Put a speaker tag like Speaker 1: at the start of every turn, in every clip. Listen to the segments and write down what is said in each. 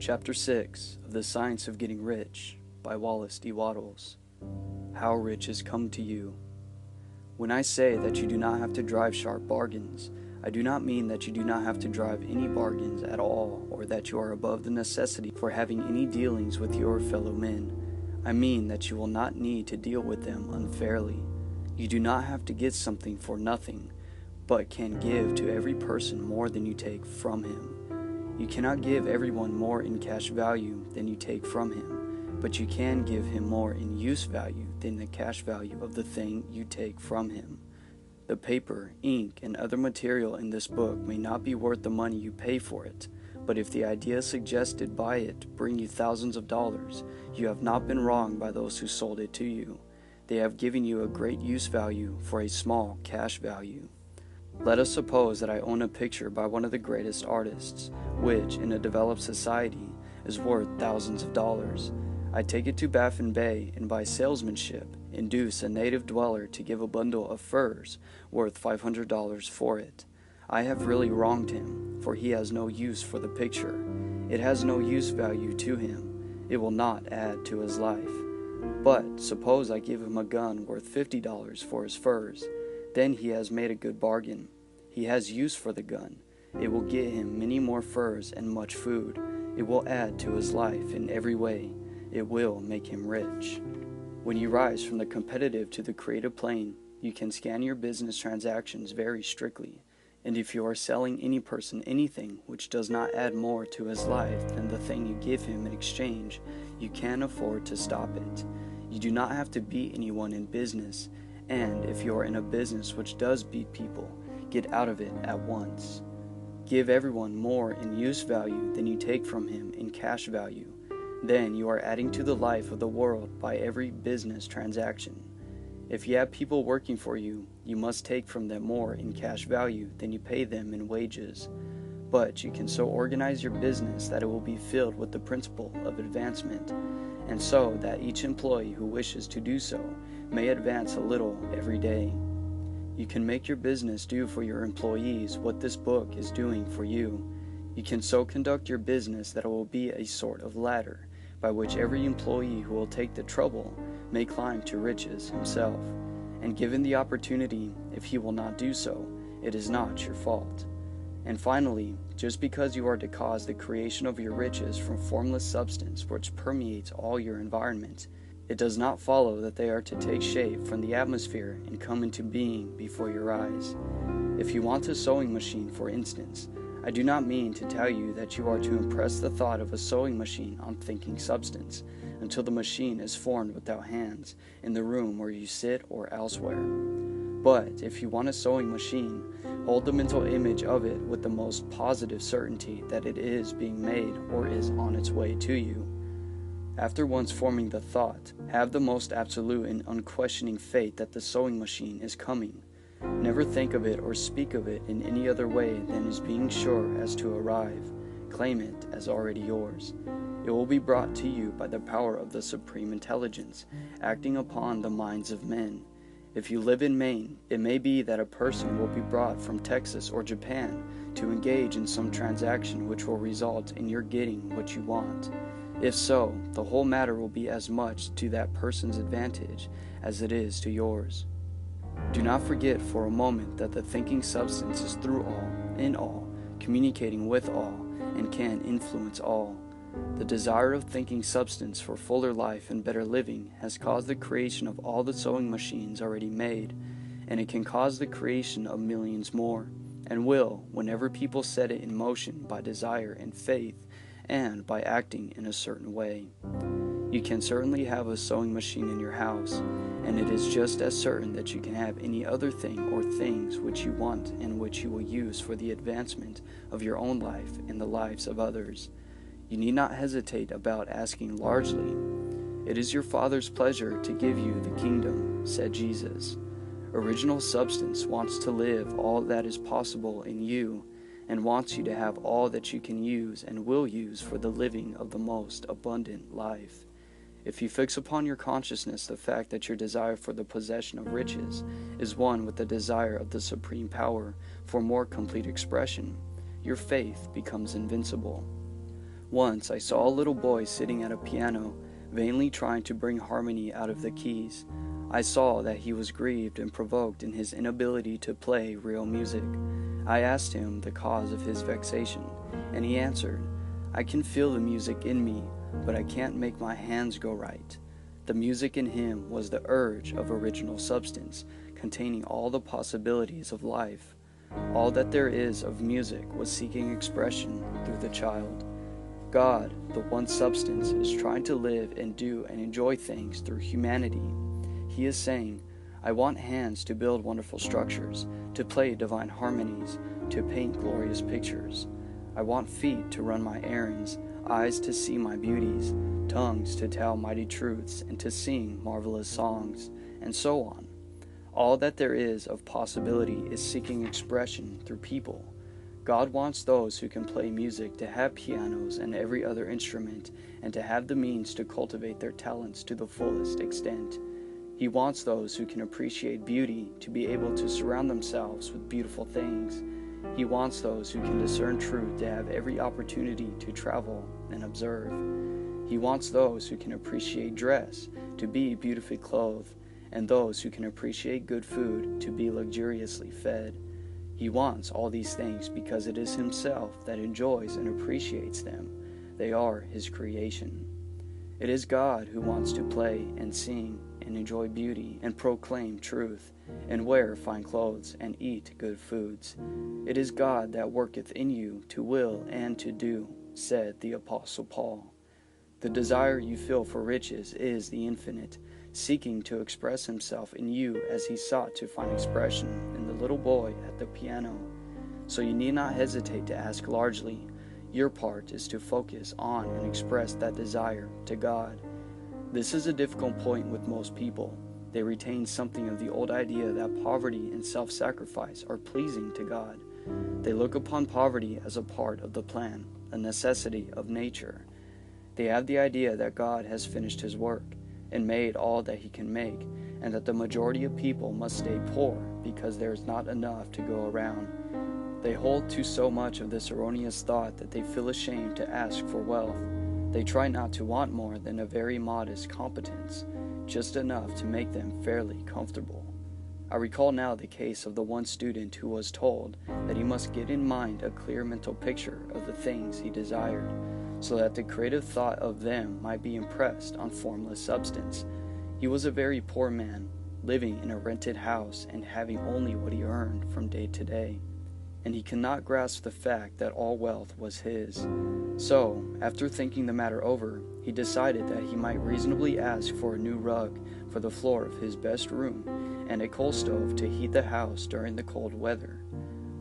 Speaker 1: Chapter 6 of The Science of Getting Rich by Wallace D. Wattles. How riches come to you. When I say that you do not have to drive sharp bargains, I do not mean that you do not have to drive any bargains at all, or that you are above the necessity for having any dealings with your fellow men. I mean that you will not need to deal with them unfairly. You do not have to get something for nothing, but can give to every person more than you take from him. You cannot give everyone more in cash value than you take from him, but you can give him more in use value than the cash value of the thing you take from him. The paper, ink, and other material in this book may not be worth the money you pay for it, but if the ideas suggested by it bring you thousands of dollars, you have not been wronged by those who sold it to you. They have given you a great use value for a small cash value. Let us suppose that I own a picture by one of the greatest artists, which, in a developed society, is worth thousands of dollars. I take it to Baffin Bay and by salesmanship induce a native dweller to give a bundle of furs worth $500 for it. I have really wronged him, for he has no use for the picture. It has no use value to him. It will not add to his life. But suppose I give him a gun worth $50 for his furs. Then he has made a good bargain. He has use for the gun. It will get him many more furs and much food. It will add to his life in every way. It will make him rich. When you rise from the competitive to the creative plane, you can scan your business transactions very strictly. And if you are selling any person anything which does not add more to his life than the thing you give him in exchange, you can afford to stop it. You do not have to beat anyone in business. And if you are in a business which does beat people, get out of it at once. Give everyone more in use value than you take from him in cash value. Then you are adding to the life of the world by every business transaction. If you have people working for you, you must take from them more in cash value than you pay them in wages. But you can so organize your business that it will be filled with the principle of advancement, and so that each employee who wishes to do so may advance a little every day. You can make your business do for your employees what this book is doing for you. You can so conduct your business that it will be a sort of ladder by which every employee who will take the trouble may climb to riches himself. And given the opportunity, if he will not do so, it is not your fault. And finally, just because you are to cause the creation of your riches from formless substance which permeates all your environment, it does not follow that they are to take shape from the atmosphere and come into being before your eyes. If you want a sewing machine, for instance, I do not mean to tell you that you are to impress the thought of a sewing machine on thinking substance until the machine is formed without hands in the room where you sit or elsewhere. But if you want a sewing machine, hold the mental image of it with the most positive certainty that it is being made or is on its way to you. After once forming the thought, have the most absolute and unquestioning faith that the sewing machine is coming. Never think of it or speak of it in any other way than as being sure as to arrive. Claim it as already yours. It will be brought to you by the power of the supreme intelligence, acting upon the minds of men. If you live in Maine, it may be that a person will be brought from Texas or Japan to engage in some transaction which will result in your getting what you want. If so, the whole matter will be as much to that person's advantage as it is to yours. Do not forget for a moment that the thinking substance is through all, in all, communicating with all, and can influence all. The desire of thinking substance for fuller life and better living has caused the creation of all the sewing machines already made, and it can cause the creation of millions more, and will, whenever people set it in motion by desire and faith, and by acting in a certain way. You can certainly have a sewing machine in your house, and it is just as certain that you can have any other thing or things which you want and which you will use for the advancement of your own life and the lives of others. You need not hesitate about asking largely. It is your Father's pleasure to give you the kingdom, said Jesus. Original substance wants to live all that is possible in you, and wants you to have all that you can use and will use for the living of the most abundant life. If you fix upon your consciousness the fact that your desire for the possession of riches is one with the desire of the supreme power for more complete expression, your faith becomes invincible. Once I saw a little boy sitting at a piano, vainly trying to bring harmony out of the keys. I saw that he was grieved and provoked in his inability to play real music. I asked him the cause of his vexation, and he answered, "I can feel the music in me, but I can't make my hands go right." The music in him was the urge of original substance, containing all the possibilities of life. All that there is of music was seeking expression through the child. God, the one substance, is trying to live and do and enjoy things through humanity. He is saying, "I want hands to build wonderful structures, to play divine harmonies, to paint glorious pictures. I want feet to run my errands, eyes to see my beauties, tongues to tell mighty truths, and to sing marvelous songs," and so on. All that there is of possibility is seeking expression through people. God wants those who can play music to have pianos and every other instrument, and to have the means to cultivate their talents to the fullest extent. He wants those who can appreciate beauty to be able to surround themselves with beautiful things. He wants those who can discern truth to have every opportunity to travel and observe. He wants those who can appreciate dress to be beautifully clothed, and those who can appreciate good food to be luxuriously fed. He wants all these things because it is himself that enjoys and appreciates them. They are his creation. It is God who wants to play and sing and enjoy beauty and proclaim truth and wear fine clothes and eat good foods. It is God that worketh in you to will and to do, said the Apostle Paul. The desire you feel for riches is the infinite, seeking to express himself in you as he sought to find expression in the little boy at the piano. So you need not hesitate to ask largely. Your part is to focus on and express that desire to God. This is a difficult point with most people. They retain something of the old idea that poverty and self-sacrifice are pleasing to God. They look upon poverty as a part of the plan, a necessity of nature. They have the idea that God has finished his work and made all that he can make, and that the majority of people must stay poor because there is not enough to go around. They hold to so much of this erroneous thought that they feel ashamed to ask for wealth. They try not to want more than a very modest competence, just enough to make them fairly comfortable. I recall now the case of the one student who was told that he must get in mind a clear mental picture of the things he desired, so that the creative thought of them might be impressed on formless substance. He was a very poor man, living in a rented house and having only what he earned from day to day, and he could not grasp the fact that all wealth was his. So, after thinking the matter over, he decided that he might reasonably ask for a new rug for the floor of his best room and a coal stove to heat the house during the cold weather.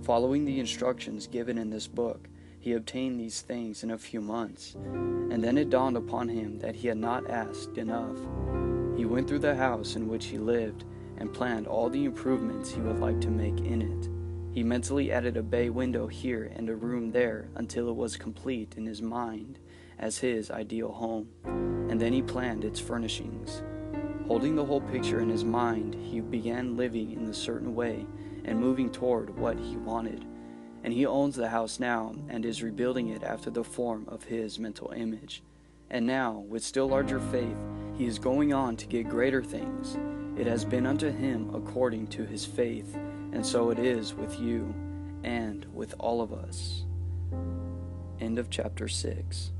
Speaker 1: Following the instructions given in this book, he obtained these things in a few months, and then it dawned upon him that he had not asked enough. He went through the house in which he lived and planned all the improvements he would like to make in it. He mentally added a bay window here and a room there until it was complete in his mind as his ideal home, and then he planned its furnishings. Holding the whole picture in his mind, he began living in a certain way and moving toward what he wanted. And he owns the house now and is rebuilding it after the form of his mental image. And now, with still larger faith, he is going on to get greater things. It has been unto him according to his faith, and so it is with you and with all of us. End of chapter 6.